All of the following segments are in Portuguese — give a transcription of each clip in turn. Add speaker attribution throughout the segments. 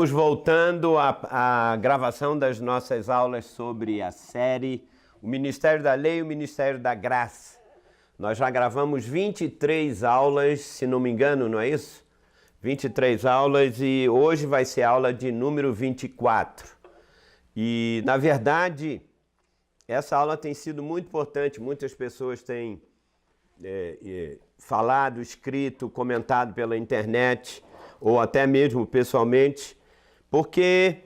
Speaker 1: Estamos voltando à gravação das nossas aulas sobre a série O Ministério da Lei e o Ministério da Graça. Nós já gravamos 23 aulas, se não me engano, não é isso? 23 aulas e hoje vai ser a aula de número 24. E, na verdade, essa aula tem sido muito importante. Muitas pessoas têm falado, escrito, comentado pela internet ou até mesmo pessoalmente, porque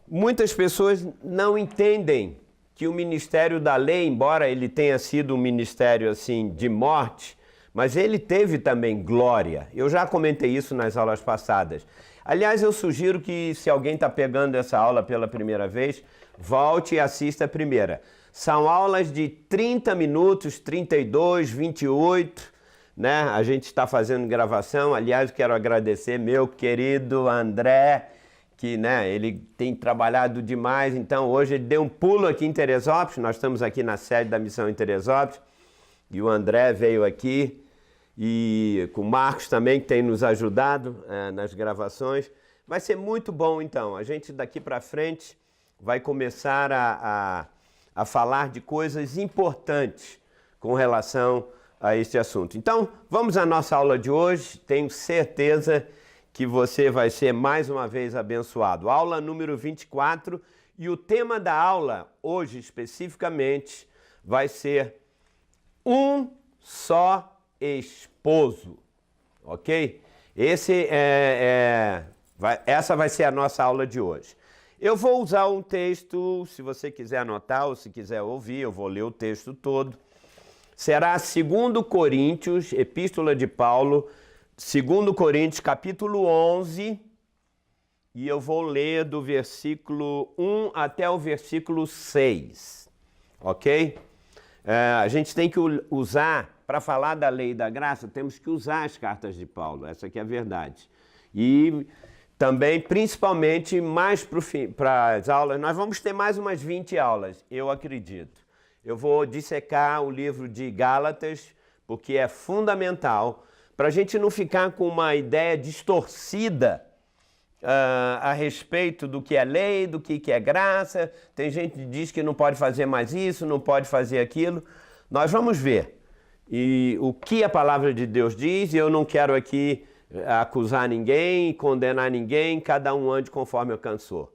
Speaker 1: muitas pessoas não entendem que o ministério da lei, embora ele tenha sido um ministério assim de morte, mas ele teve também glória. Eu já comentei isso nas aulas passadas. Aliás, eu sugiro que se alguém está pegando essa aula pela primeira vez, volte e assista a primeira. São aulas de 30 minutos, 32, 28, né? A gente está fazendo gravação. Aliás, quero agradecer meu querido André, que ele tem trabalhado demais. Então, hoje ele deu um pulo aqui em Teresópolis. Nós estamos aqui na sede da missão em Teresópolis. E o André veio aqui, e com o Marcos também, que tem nos ajudado nas gravações. Vai ser muito bom, então. A gente daqui para frente vai começar a falar de coisas importantes com relação a este assunto. Então, vamos à nossa aula de hoje. Tenho certeza que você vai ser mais uma vez abençoado. Aula número 24, e o tema da aula, hoje especificamente, vai ser um só esposo, ok? Essa vai ser a nossa aula de hoje. Eu vou usar um texto, se você quiser anotar ou se quiser ouvir, eu vou ler o texto todo. Será 2 Coríntios, Epístola de Paulo, 2 Coríntios, capítulo 11, e eu vou ler do versículo 1 até o versículo 6, ok? A gente tem que usar, para falar da lei e da graça, temos que usar as cartas de Paulo, essa aqui é a verdade. E também, principalmente, mais para as aulas, nós vamos ter mais umas 20 aulas, eu acredito. Eu vou dissecar o livro de Gálatas, porque é fundamental, para a gente não ficar com uma ideia distorcida a respeito do que é lei, do que é graça. Tem gente que diz que não pode fazer mais isso, não pode fazer aquilo. Nós vamos ver o que a palavra de Deus diz, e eu não quero aqui acusar ninguém, condenar ninguém, cada um ande conforme alcançou.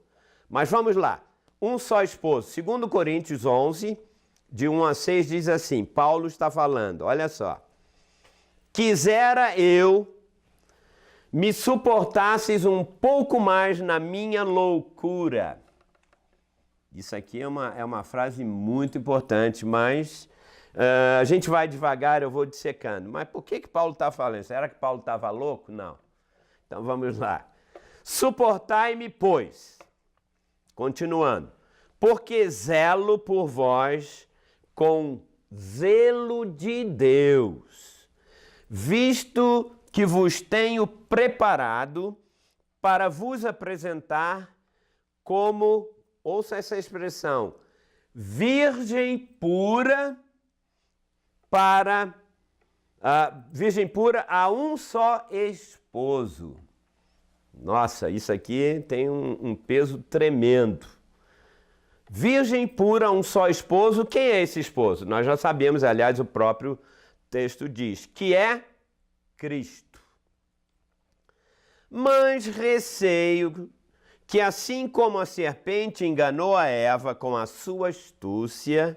Speaker 1: Mas vamos lá. Um só esposo. 2 Coríntios 11, de 1 a 6, diz assim, Paulo está falando, olha só. Quisera eu me suportasseis um pouco mais na minha loucura. Isso aqui é uma frase muito importante, mas a gente vai devagar, eu vou dissecando. Mas por que Paulo está falando? Será que Paulo estava louco? Não. Então vamos lá. Suportai-me, pois, continuando, porque zelo por vós com zelo de Deus, visto que vos tenho preparado para vos apresentar como, ouça essa expressão, virgem pura a um só esposo. Nossa, isso aqui tem um peso tremendo. Virgem pura a um só esposo. Quem é esse esposo? Nós já sabemos, aliás, o próprio texto diz, que é Cristo. Mas receio que, assim como a serpente enganou a Eva com a sua astúcia,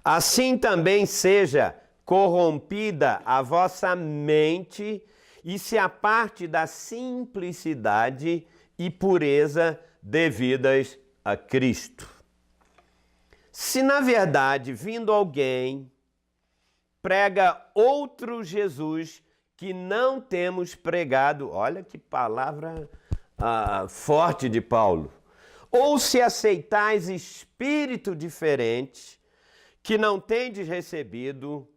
Speaker 1: assim também seja corrompida a vossa mente e se aparte da simplicidade e pureza devidas a Cristo. Se na verdade, vindo alguém, prega outro Jesus que não temos pregado, olha que palavra forte de Paulo, ou se aceitais espírito diferente, que não tendes recebido,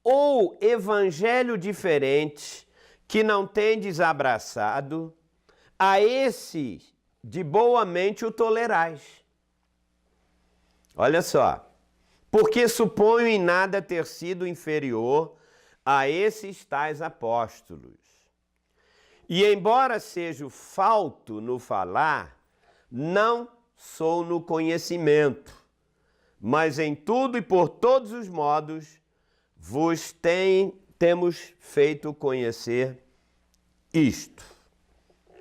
Speaker 1: ou evangelho diferente, que não tendes abraçado, a esse de boa mente o tolerais. Olha só, porque suponho em nada ter sido inferior a esses tais apóstolos. E embora seja falto no falar, não sou no conhecimento, mas em tudo e por todos os modos vos temos feito conhecer isto.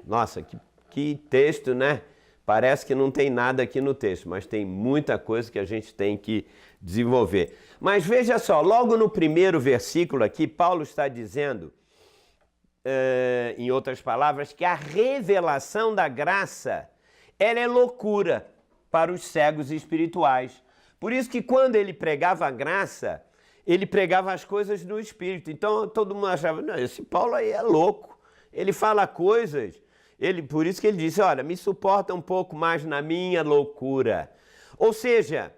Speaker 1: Nossa, que texto, né? Parece que não tem nada aqui no texto, mas tem muita coisa que a gente tem que desenvolver. Mas veja só, logo no primeiro versículo aqui, Paulo está dizendo, em outras palavras, que a revelação da graça, ela é loucura para os cegos espirituais. Por isso que quando ele pregava a graça, ele pregava as coisas no Espírito. Então todo mundo achava, não, esse Paulo aí é louco. Ele fala coisas, por isso que ele disse, olha, me suporta um pouco mais na minha loucura. Ou seja,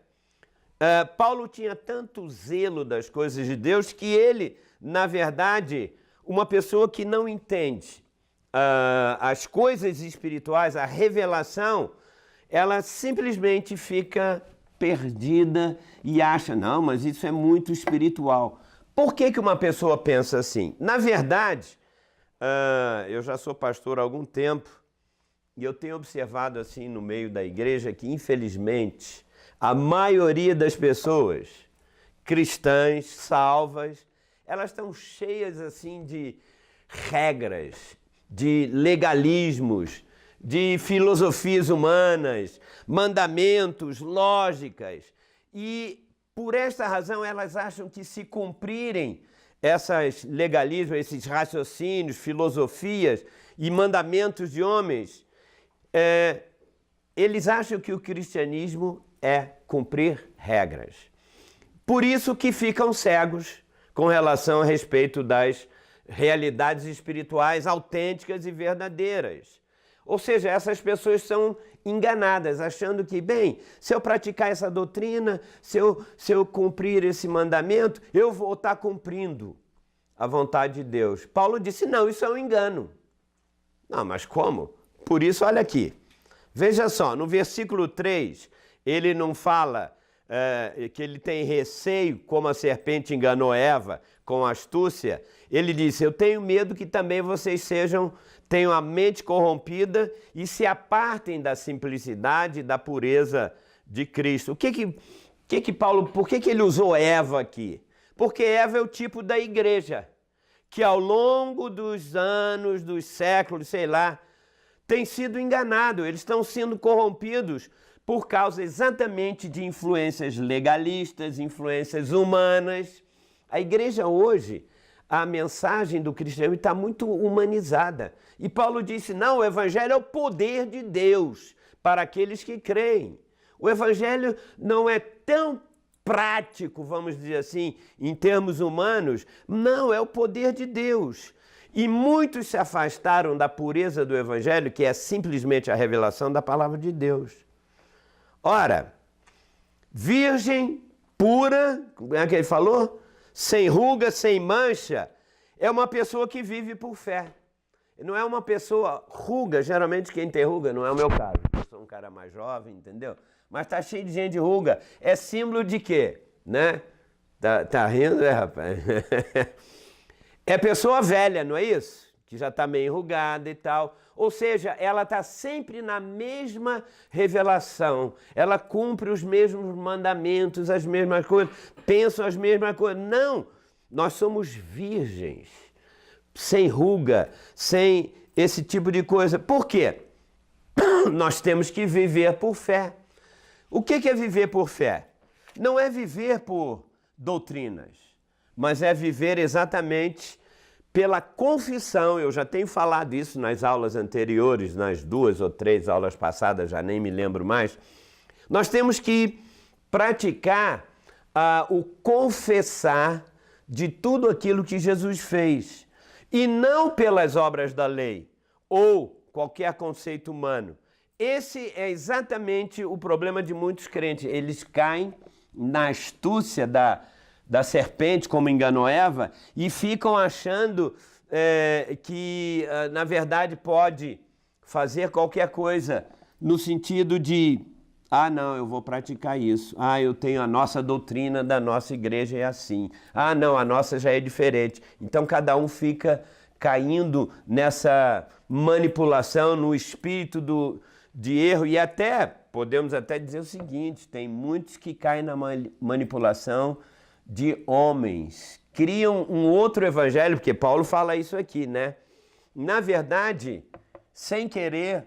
Speaker 1: Paulo tinha tanto zelo das coisas de Deus que ele, na verdade, uma pessoa que não entende as coisas espirituais, a revelação, ela simplesmente fica perdida e acha, não, mas isso é muito espiritual. Por que uma pessoa pensa assim? Na verdade, eu já sou pastor há algum tempo e eu tenho observado assim no meio da igreja que, infelizmente, a maioria das pessoas cristãs, salvas, elas estão cheias assim de regras, de legalismos, de filosofias humanas, mandamentos, lógicas. E por esta razão elas acham que se cumprirem esses legalismos, esses raciocínios, filosofias e mandamentos de homens, eles acham que o cristianismo é cumprir regras. Por isso que ficam cegos com relação a respeito das realidades espirituais autênticas e verdadeiras. Ou seja, essas pessoas são enganadas, achando que, bem, se eu praticar essa doutrina, se eu cumprir esse mandamento, eu vou estar cumprindo a vontade de Deus. Paulo disse, não, isso é um engano. Não, mas como? Por isso, olha aqui. Veja só, no versículo 3, ele não fala que ele tem receio, como a serpente enganou Eva com astúcia. Ele disse, eu tenho medo que também vocês tenham a mente corrompida e se apartem da simplicidade e da pureza de Cristo. Por que ele usou Eva aqui? Porque Eva é o tipo da igreja, que ao longo dos anos, dos séculos, sei lá, tem sido enganado, eles estão sendo corrompidos por causa exatamente de influências legalistas, influências humanas. A igreja hoje, a mensagem do cristianismo está muito humanizada. E Paulo disse, não, o evangelho é o poder de Deus para aqueles que creem. O evangelho não é tão prático, vamos dizer assim, em termos humanos. Não, é o poder de Deus. E muitos se afastaram da pureza do evangelho, que é simplesmente a revelação da palavra de Deus. Ora, virgem, pura, como é que ele falou? Sem ruga, sem mancha, é uma pessoa que vive por fé. Não é uma pessoa ruga, geralmente quem tem ruga não é o meu caso. Eu sou um cara mais jovem, entendeu? Mas tá cheio de gente de ruga. É símbolo de quê? Né? Tá rindo, rapaz? É pessoa velha, não é isso? Que já está meio enrugada e tal. Ou seja, ela está sempre na mesma revelação. Ela cumpre os mesmos mandamentos, as mesmas coisas, pensa as mesmas coisas. Não, nós somos virgens, sem ruga, sem esse tipo de coisa. Por quê? Nós temos que viver por fé. O que é viver por fé? Não é viver por doutrinas, mas é viver exatamente pela confissão. Eu já tenho falado isso nas aulas anteriores, nas 2 ou 3 aulas passadas, já nem me lembro mais. Nós temos que praticar o confessar de tudo aquilo que Jesus fez, e não pelas obras da lei ou qualquer conceito humano. Esse é exatamente o problema de muitos crentes. Eles caem na astúcia da serpente, como enganou Eva, e ficam achando que, na verdade, pode fazer qualquer coisa no sentido de, não, eu vou praticar isso. Eu tenho a nossa doutrina da nossa igreja é assim. Não, a nossa já é diferente. Então, cada um fica caindo nessa manipulação, no espírito de erro, e até, podemos até dizer o seguinte, tem muitos que caem na manipulação de homens, criam um outro evangelho, porque Paulo fala isso aqui, né? Na verdade, sem querer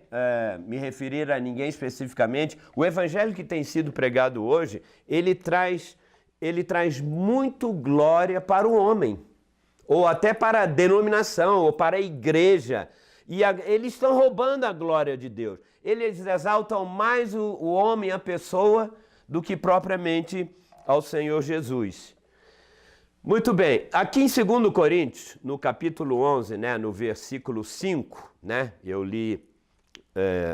Speaker 1: me referir a ninguém especificamente, o evangelho que tem sido pregado hoje, ele traz muito glória para o homem, ou até para a denominação, ou para a igreja. E eles estão roubando a glória de Deus. Eles exaltam mais o homem, a pessoa, do que propriamente ao Senhor Jesus. Muito bem, aqui em 2 Coríntios, no capítulo 11, né, no versículo 5, né, eu li,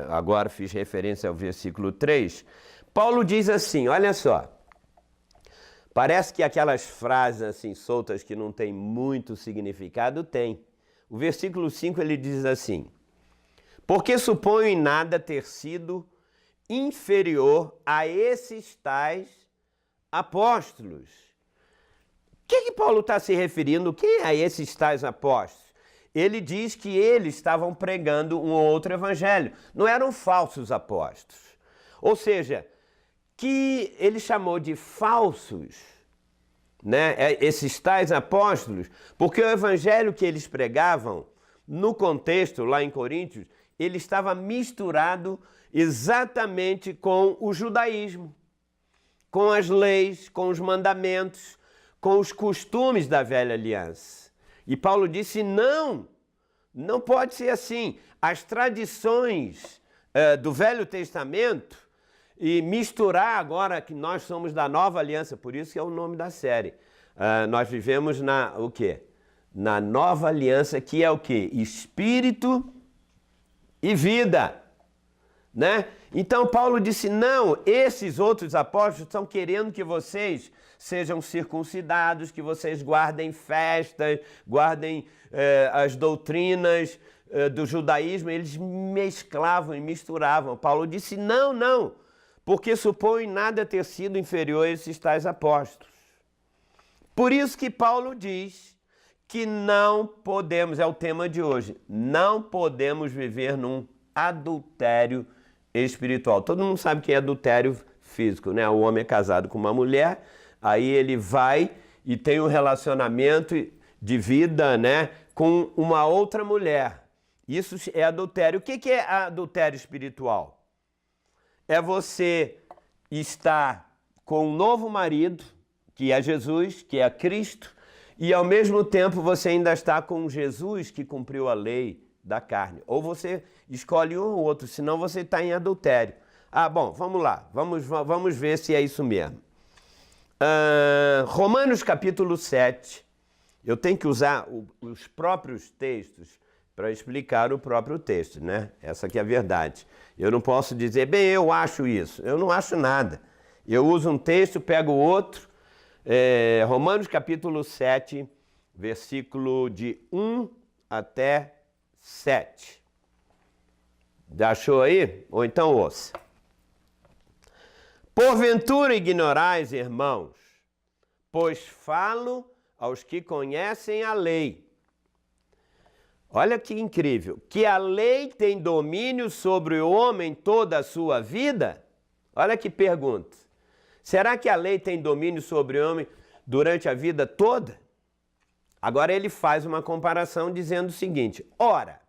Speaker 1: agora fiz referência ao versículo 3, Paulo diz assim, olha só, parece que aquelas frases assim soltas que não tem muito significado, tem. O versículo 5 ele diz assim, porque suponho em nada ter sido inferior a esses tais apóstolos. O que Paulo está se referindo? Quem é esses tais apóstolos? Ele diz que eles estavam pregando um outro evangelho. Não eram falsos apóstolos. Ou seja, que ele chamou de falsos, né? Esses tais apóstolos, porque o evangelho que eles pregavam, no contexto lá em Coríntios, ele estava misturado exatamente com o judaísmo, com as leis, com os mandamentos, com os costumes da velha aliança. E Paulo disse, não pode ser assim. As tradições do Velho Testamento e misturar agora que nós somos da nova aliança, por isso que é o nome da série. Nós vivemos o quê? Na nova aliança, que é o quê? Espírito e vida, né? Então Paulo disse, não, esses outros apóstolos estão querendo que vocês sejam circuncidados, que vocês guardem festas, guardem as doutrinas do judaísmo, eles mesclavam e misturavam. Paulo disse, não, porque supõe nada ter sido inferior a esses tais apóstolos. Por isso que Paulo diz que não podemos, é o tema de hoje, não podemos viver num adultério espiritual. Todo mundo sabe que é adultério físico, né? O homem é casado com uma mulher, aí ele vai e tem um relacionamento de vida, né, com uma outra mulher. Isso é adultério. O que é adultério espiritual? É você estar com um novo marido, que é Jesus, que é Cristo, e ao mesmo tempo você ainda está com Jesus que cumpriu a lei da carne. Ou você escolhe um ou outro, senão você está em adultério. Bom, vamos lá, vamos ver se é isso mesmo. Romanos capítulo 7, eu tenho que usar os próprios textos para explicar o próprio texto, né? Essa que é a verdade. Eu não posso dizer, bem, eu acho isso. Eu não acho nada. Eu uso um texto, pego outro. Romanos capítulo 7, versículo de 1 até 7. Já achou aí? Ou então ouça. Porventura ignorais, irmãos, pois falo aos que conhecem a lei. Olha que incrível, que a lei tem domínio sobre o homem toda a sua vida? Olha que pergunta. Será que a lei tem domínio sobre o homem durante a vida toda? Agora ele faz uma comparação dizendo o seguinte, ora,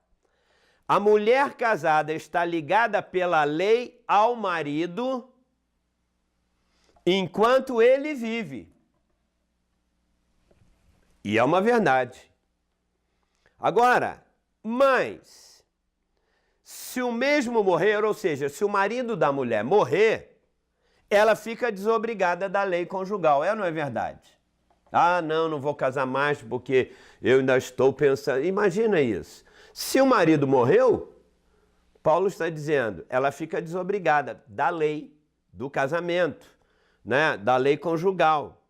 Speaker 1: a mulher casada está ligada pela lei ao marido enquanto ele vive. E é uma verdade. Agora, mas, se o mesmo morrer, ou seja, se o marido da mulher morrer, ela fica desobrigada da lei conjugal. Não é verdade? Não vou casar mais porque eu ainda estou pensando. Imagina isso. Se o marido morreu, Paulo está dizendo, ela fica desobrigada da lei do casamento, né? Da lei conjugal.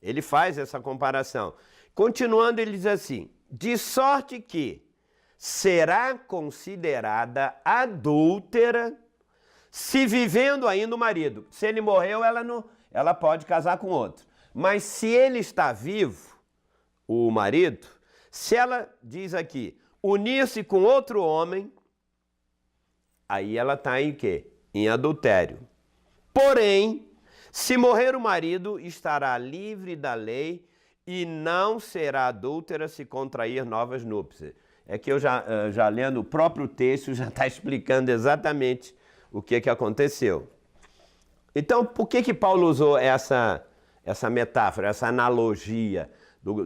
Speaker 1: Ele faz essa comparação. Continuando, ele diz assim, de sorte que será considerada adúltera se vivendo ainda o marido. Se ele morreu, ela pode casar com outro. Mas se ele está vivo, o marido, Se ela diz aqui, unir-se com outro homem, aí ela está em quê? Em adultério. Porém, se morrer o marido, estará livre da lei e não será adúltera se contrair novas núpcias. É que eu já lendo o próprio texto, já está explicando exatamente o que aconteceu. Então, por que Paulo usou essa metáfora, essa analogia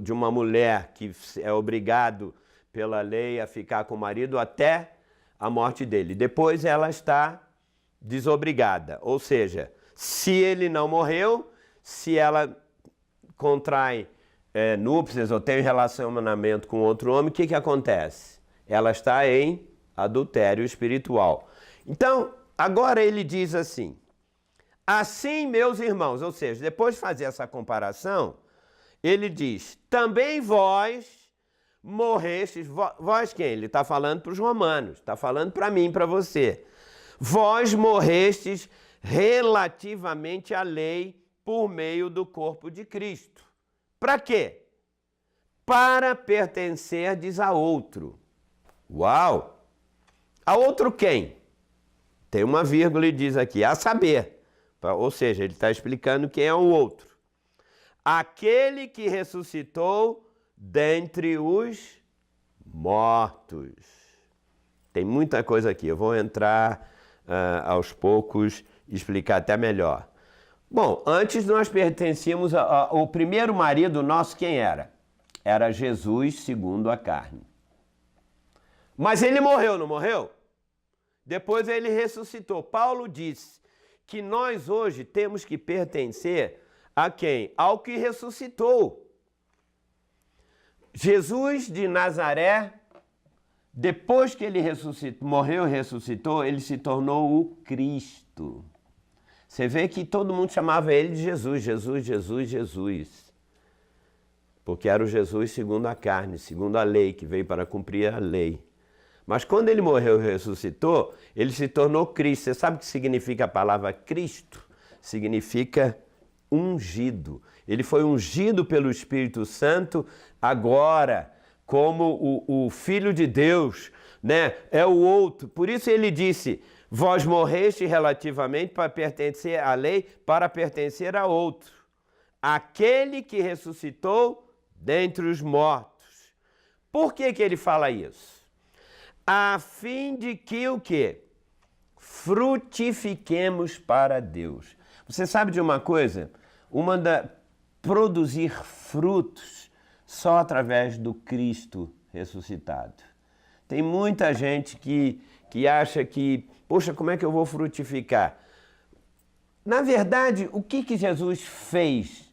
Speaker 1: de uma mulher que é obrigado pela lei a ficar com o marido até a morte dele? Depois ela está desobrigada, ou seja, se ele não morreu, se ela contrai núpcias ou tem relacionamento com outro homem, o que acontece? Ela está em adultério espiritual. Então, agora ele diz assim, assim, meus irmãos, ou seja, depois de fazer essa comparação, ele diz, também vós morrestes, vós quem? Ele está falando para os romanos, está falando para mim, para você. Vós morrestes relativamente à lei por meio do corpo de Cristo. Para quê? Para pertencerdes a outro. Uau! A outro quem? Tem uma vírgula e diz aqui, a saber. Ou seja, ele está explicando quem é o outro. Aquele que ressuscitou dentre os mortos. Tem muita coisa aqui, eu vou entrar aos poucos e explicar até melhor. Bom, antes nós pertencíamos ao primeiro marido nosso, quem era? Era Jesus segundo a carne. Mas ele morreu, não morreu? Depois ele ressuscitou. Paulo disse que nós hoje temos que pertencer a quem? Ao que ressuscitou. Jesus de Nazaré, depois que ele morreu e ressuscitou, ele se tornou o Cristo. Você vê que todo mundo chamava ele de Jesus, Jesus, Jesus, Jesus. Porque era o Jesus segundo a carne, segundo a lei, que veio para cumprir a lei. Mas quando ele morreu e ressuscitou, ele se tornou Cristo. Você sabe o que significa a palavra Cristo? Significa ungido. Ele foi ungido pelo Espírito Santo agora, como o Filho de Deus, né? É o outro. Por isso ele disse, vós morreste relativamente para pertencer à lei, para pertencer a outro. Aquele que ressuscitou dentre os mortos. Por que ele fala isso? A fim de que o quê? Frutifiquemos para Deus. Você sabe de uma coisa? Produzir frutos só através do Cristo ressuscitado. Tem muita gente que acha que, poxa, como é que eu vou frutificar? Na verdade, o que Jesus fez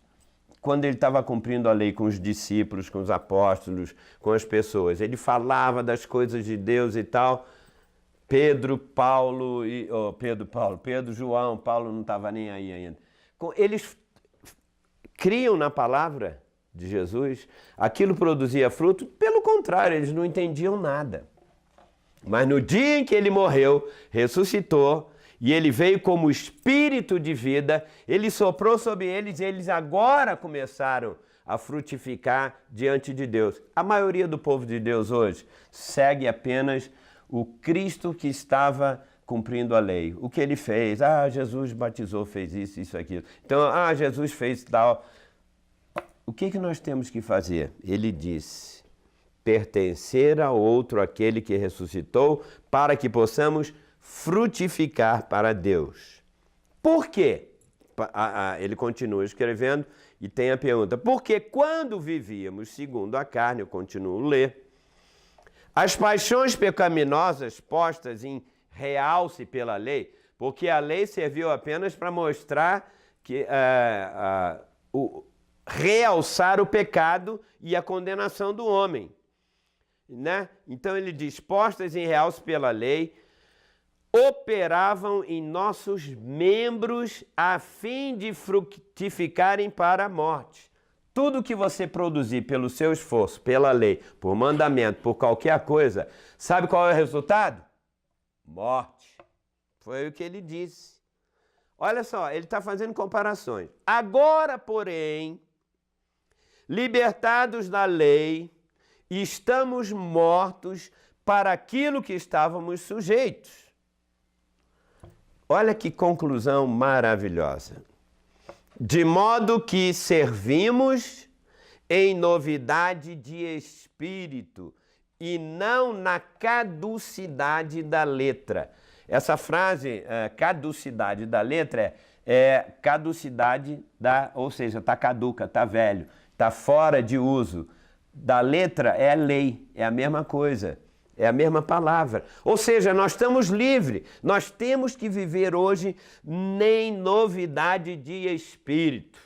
Speaker 1: quando ele estava cumprindo a lei com os discípulos, com os apóstolos, com as pessoas? Ele falava das coisas de Deus e tal. Pedro, João, Paulo não estava nem aí ainda. Eles criam na palavra de Jesus, aquilo produzia fruto, pelo contrário, eles não entendiam nada. Mas no dia em que ele morreu, ressuscitou, e ele veio como espírito de vida, ele soprou sobre eles e eles agora começaram a frutificar diante de Deus. A maioria do povo de Deus hoje segue apenas o Cristo que estava cumprindo a lei. O que ele fez? Jesus batizou, fez isso, isso, aquilo. Então, Jesus fez tal. O que nós temos que fazer? Ele disse, pertencer a outro, aquele que ressuscitou, para que possamos frutificar para Deus. Por quê? Ele continua escrevendo e tem a pergunta, porque quando vivíamos segundo a carne, eu continuo a ler, as paixões pecaminosas postas em realce pela lei, porque a lei serviu apenas para mostrar que realçar o pecado e a condenação do homem, né? Então ele diz, postas em realce pela lei, operavam em nossos membros a fim de frutificarem para a morte. Tudo que você produzir pelo seu esforço, pela lei, por mandamento, por qualquer coisa, sabe qual é o resultado? Morte. Foi o que ele disse. Olha só, ele está fazendo comparações. Agora, porém, libertados da lei estamos mortos para aquilo que estávamos sujeitos. Olha que conclusão maravilhosa. De modo que servimos em novidade de espírito e não na caducidade da letra. Essa frase, caducidade da letra, é caducidade da, ou seja, está caduca, está velho, está fora de uso. Da letra é lei, é a mesma coisa, é a mesma palavra. Ou seja, nós estamos livres, nós temos que viver hoje em novidade de espírito.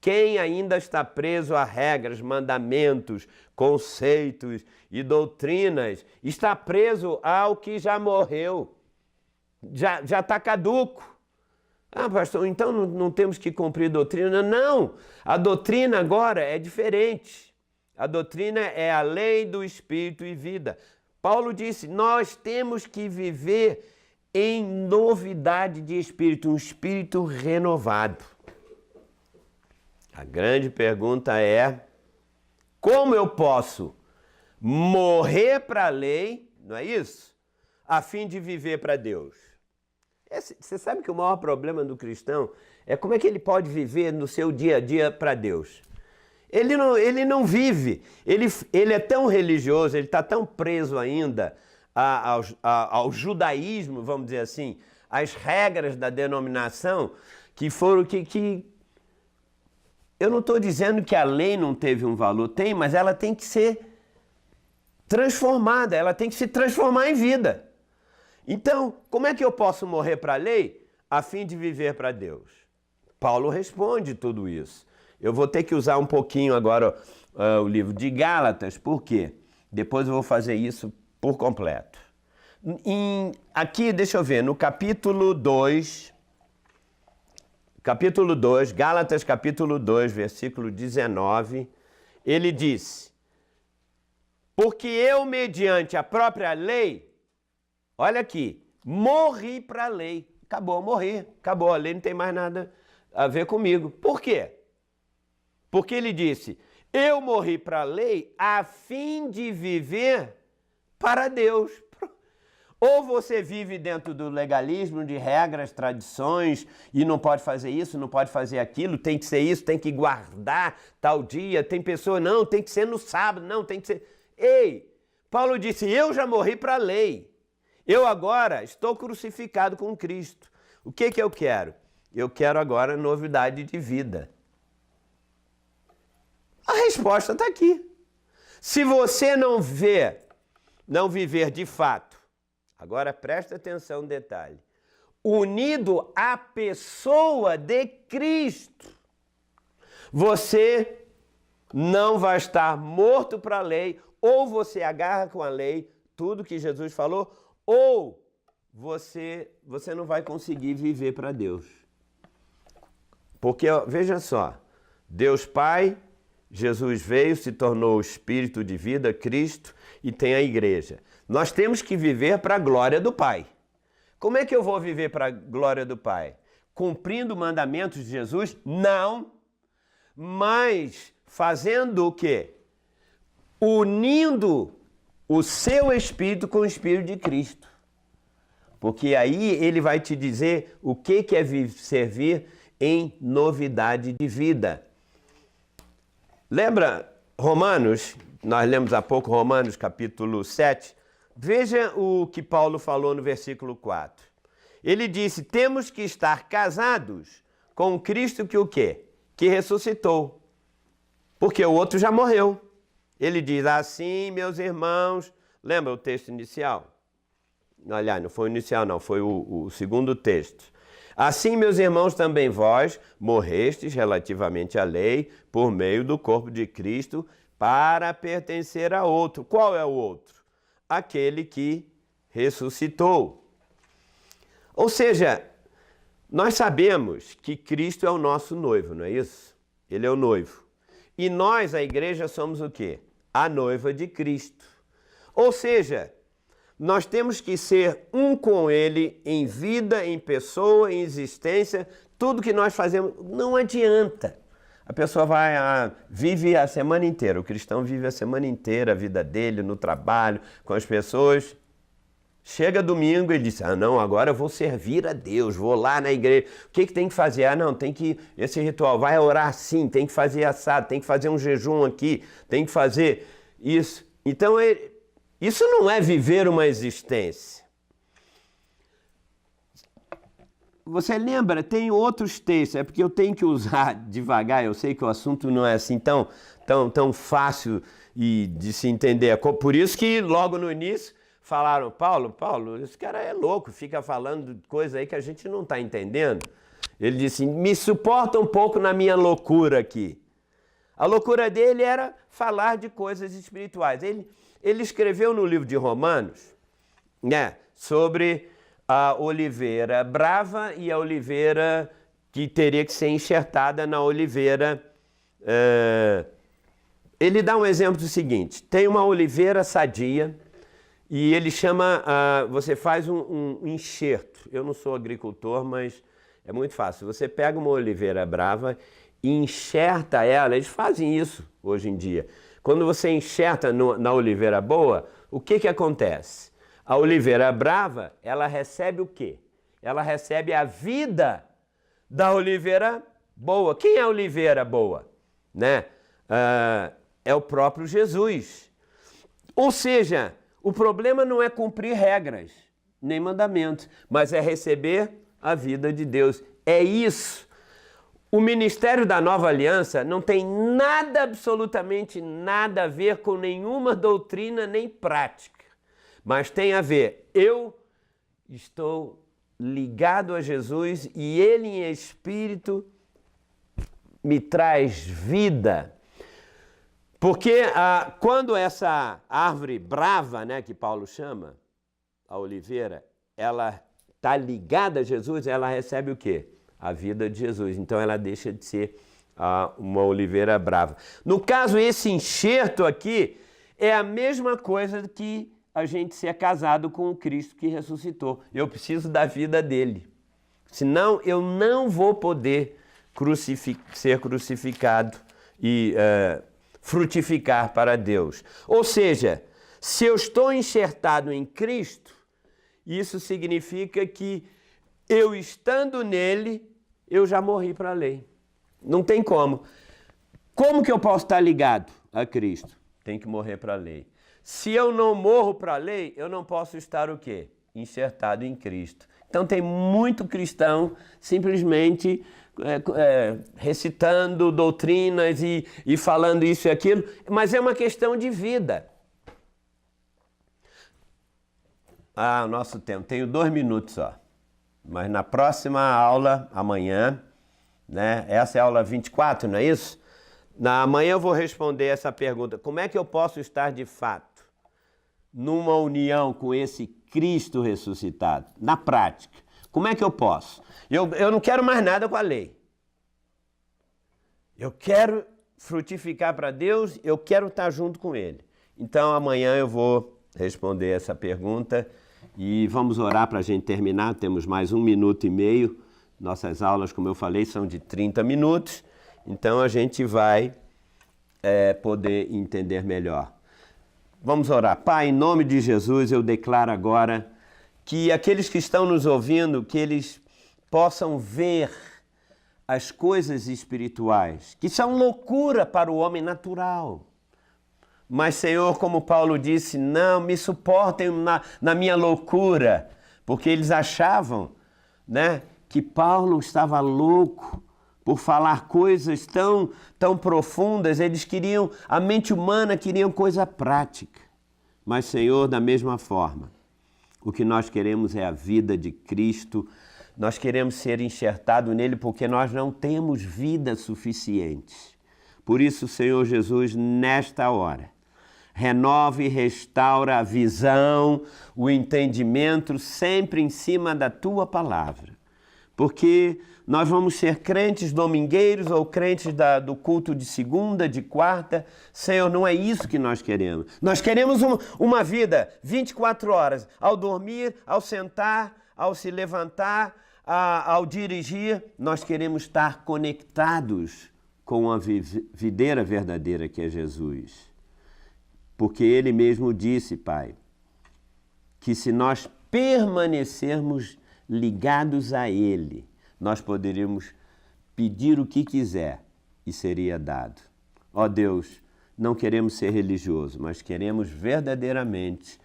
Speaker 1: Quem ainda está preso a regras, mandamentos, conceitos e doutrinas, está preso ao que já morreu, já está caduco. Ah, pastor, então não temos que cumprir doutrina? Não, a doutrina agora é diferente. A doutrina é a lei do Espírito e vida. Paulo disse, nós temos que viver em novidade de espírito, um espírito renovado. A grande pergunta é, como eu posso morrer para a lei, não é isso? A fim de viver para Deus. Você sabe que o maior problema do cristão é como é que ele pode viver no seu dia a dia para Deus. Ele não vive, ele é tão religioso, ele está tão preso ainda ao judaísmo, vamos dizer assim, às regras da denominação, que foram que eu não estou dizendo que a lei não teve um valor, tem, mas ela tem que ser transformada, ela tem que se transformar em vida. Então, como é que eu posso morrer para a lei a fim de viver para Deus? Paulo responde tudo isso. Eu vou ter que usar um pouquinho agora o livro de Gálatas, por quê? Depois eu vou fazer isso por completo. Aqui, deixa eu ver, no capítulo 2, Gálatas capítulo 2, versículo 19, ele diz, porque eu, mediante a própria lei, olha aqui, morri para a lei. Acabou, morri, acabou, a lei não tem mais nada a ver comigo. Por quê? Porque ele disse, eu morri para a lei a fim de viver para Deus. Ou você vive dentro do legalismo, de regras, tradições, e não pode fazer isso, não pode fazer aquilo, tem que ser isso, tem que guardar tal dia, tem pessoa, não, tem que ser no sábado, não, tem que ser... Ei, Paulo disse, eu já morri para a lei, eu agora estou crucificado com Cristo. O que eu quero? Eu quero agora novidade de vida. A resposta está aqui. Se você não viver de fato, agora presta atenção no detalhe, unido à pessoa de Cristo, você não vai estar morto para a lei, ou você agarra com a lei tudo que Jesus falou, ou você não vai conseguir viver para Deus. Porque, veja só, Deus Pai, Jesus veio, se tornou o Espírito de vida, Cristo, e tem a igreja. Nós temos que viver para a glória do Pai. Como é que eu vou viver para a glória do Pai? Cumprindo mandamentos de Jesus? Não. Mas fazendo o quê? Unindo o seu Espírito com o Espírito de Cristo. Porque aí ele vai te dizer o que é servir em novidade de vida. Lembra Romanos? Nós lemos há pouco Romanos capítulo 7. Veja o que Paulo falou no versículo 4. Ele disse, temos que estar casados com Cristo que o quê? Que ressuscitou. Porque o outro já morreu. Ele diz, assim, meus irmãos... Lembra o texto inicial? Aliás, não foi o inicial não, foi o segundo texto. Assim, meus irmãos, também vós morrestes relativamente à lei por meio do corpo de Cristo para pertencer a outro. Qual é o outro? Aquele que ressuscitou. Ou seja, nós sabemos que Cristo é o nosso noivo, não é isso? Ele é o noivo. E nós, a igreja, somos o quê? A noiva de Cristo. Ou seja, nós temos que ser um com Ele em vida, em pessoa, em existência, tudo que nós fazemos. Não adianta A pessoa vive a semana inteira, o cristão vive a semana inteira a vida dele, no trabalho, com as pessoas. Chega domingo e ele diz, não, agora eu vou servir a Deus, vou lá na igreja. O que tem que fazer? Não, tem que, esse ritual, vai orar assim, tem que fazer assado, tem que fazer um jejum aqui, tem que fazer isso. Então, isso não é viver uma existência. Você lembra, tem outros textos, é porque eu tenho que usar devagar, eu sei que o assunto não é assim tão fácil de se entender. Por isso que logo no início falaram, Paulo, esse cara é louco, fica falando de coisa aí que a gente não está entendendo. Ele disse, me suporta um pouco na minha loucura aqui. A loucura dele era falar de coisas espirituais. Ele escreveu no livro de Romanos, né, sobre a oliveira brava e a oliveira que teria que ser enxertada na oliveira. Ele dá um exemplo do seguinte, tem uma oliveira sadia e ele chama, você faz um enxerto. Eu não sou agricultor, mas é muito fácil. Você pega uma oliveira brava e enxerta ela, eles fazem isso hoje em dia. Quando você enxerta na oliveira boa, o que acontece? A oliveira brava, ela recebe o quê? Ela recebe a vida da oliveira boa. Quem é a oliveira boa? Né? É o próprio Jesus. Ou seja, o problema não é cumprir regras, nem mandamentos, mas é receber a vida de Deus. É isso. O ministério da Nova Aliança não tem nada, absolutamente nada a ver com nenhuma doutrina nem prática. Mas tem a ver, eu estou ligado a Jesus e Ele em espírito me traz vida. Porque quando essa árvore brava, né, que Paulo chama, a oliveira, ela está ligada a Jesus, ela recebe o quê? A vida de Jesus. Então ela deixa de ser uma oliveira brava. No caso, esse enxerto aqui é a mesma coisa que a gente ser casado com o Cristo que ressuscitou. Eu preciso da vida dele. Senão eu não vou poder ser crucificado e frutificar para Deus. Ou seja, se eu estou enxertado em Cristo, isso significa que eu estando nele, eu já morri para a lei. Não tem como. Como que eu posso estar ligado a Cristo? Tem que morrer para a lei. Se eu não morro para a lei, eu não posso estar o quê? Enxertado em Cristo. Então tem muito cristão simplesmente recitando doutrinas e falando isso e aquilo, mas é uma questão de vida. O nosso tempo, tenho 2 minutos só. Mas na próxima aula, amanhã, né? Essa é a aula 24, não é isso? Amanhã eu vou responder essa pergunta. Como é que eu posso estar de fato numa união com esse Cristo ressuscitado? Na prática. Como é que eu posso? Eu não quero mais nada com a lei. Eu quero frutificar para Deus, eu quero estar junto com Ele. Então amanhã eu vou responder essa pergunta e vamos orar para a gente terminar. Temos mais 1 minuto e meio. Nossas aulas, como eu falei, são de 30 minutos. Então a gente vai poder entender melhor. Vamos orar. Pai, em nome de Jesus, eu declaro agora que aqueles que estão nos ouvindo, que eles possam ver as coisas espirituais, que são loucura para o homem natural. Mas, Senhor, como Paulo disse, não me suportem na minha loucura, porque eles achavam, né, que Paulo estava louco por falar coisas tão profundas. Eles queriam, a mente humana queria coisa prática. Mas, Senhor, da mesma forma, o que nós queremos é a vida de Cristo. Nós queremos ser enxertados nele porque nós não temos vida suficiente. Por isso, Senhor Jesus, nesta hora, renova e restaura a visão, o entendimento, sempre em cima da Tua palavra. Porque nós vamos ser crentes domingueiros ou crentes do culto de segunda, de quarta. Senhor, não é isso que nós queremos. Nós queremos uma vida 24 horas, ao dormir, ao sentar, ao se levantar, ao dirigir. Nós queremos estar conectados com a videira verdadeira que é Jesus. Porque Ele mesmo disse, Pai, que se nós permanecermos ligados a Ele, nós poderíamos pedir o que quiser e seria dado. Ó Deus, não queremos ser religiosos, mas queremos verdadeiramente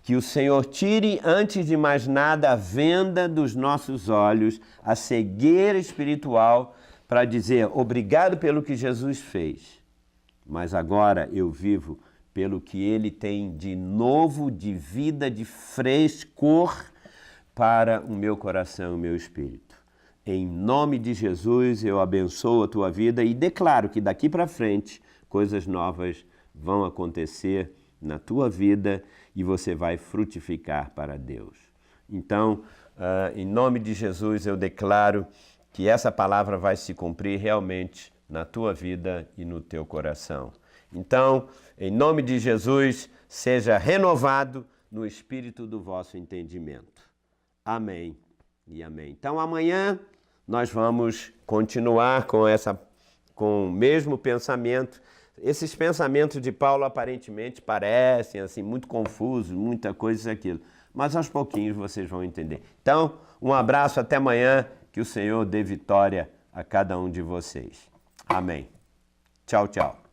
Speaker 1: que o Senhor tire, antes de mais nada, a venda dos nossos olhos, a cegueira espiritual, para dizer obrigado pelo que Jesus fez, mas agora eu vivo pelo que Ele tem de novo, de vida, de frescor para o meu coração e o meu espírito. Em nome de Jesus, eu abençoo a tua vida e declaro que daqui para frente coisas novas vão acontecer na tua vida e você vai frutificar para Deus. Então, em nome de Jesus, eu declaro que essa palavra vai se cumprir realmente na tua vida e no teu coração. Então, em nome de Jesus, seja renovado no espírito do vosso entendimento. Amém e amém. Então, amanhã nós vamos continuar com o mesmo pensamento. Esses pensamentos de Paulo aparentemente parecem assim muito confusos, muita coisa isso e aquilo, mas aos pouquinhos vocês vão entender. Então, um abraço, até amanhã, que o Senhor dê vitória a cada um de vocês. Amém. Tchau, tchau.